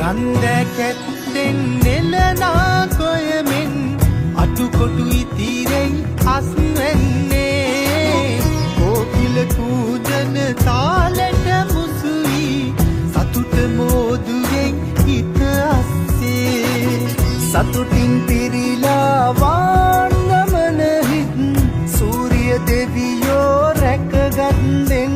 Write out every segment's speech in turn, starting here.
රන්දැකැත්තෙන් නෙලනා කොයමෙන් අටුකොටු ඉතිරෙයි අස්වැන්නේ කෝකිල කූජන තාලෙට මුසුයි සතුට මෝදුවෙන් හිත අස්සේ සතුටින් පිරිලා වාන්නමන හිත් සූරිය දෙවියෝ රැකගත්දෙන්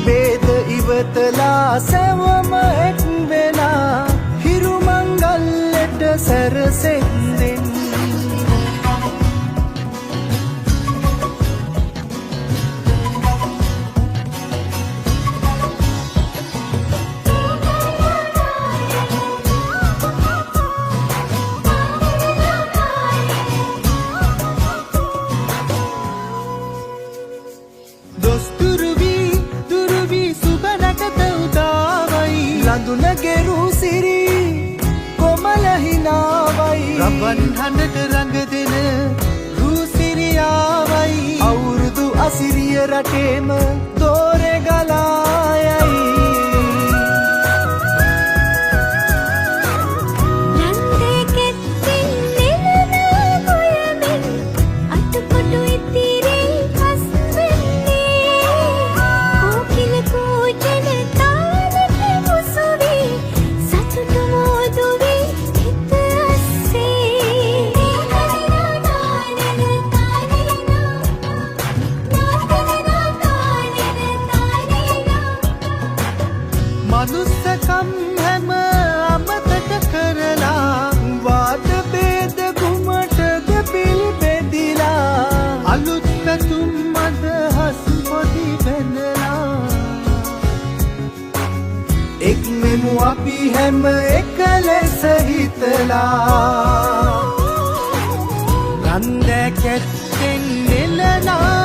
බේද ඉවතලා සැවම එක්වෙලා හිරුමංගල්ලට සැරසෙන්දෙන් ලඳුනගෙරු සිරි කොමල හිනාවයි රබන් හඬට රඟ දෙන රූසිරියාවයි අවුරුදු අසිරිය රටේම දෝරෙ ගලායයි මනුස්සකම් හැම අමතක කරලා වාද බේද කුමටද පිල් බෙදිලා අලුත් පැතුම් අදහස් පොඩි බැඳලා එක්මෙමු අපි හැම එක ලෙස හිතලා රන්දැකැත්තෙන් නෙලනා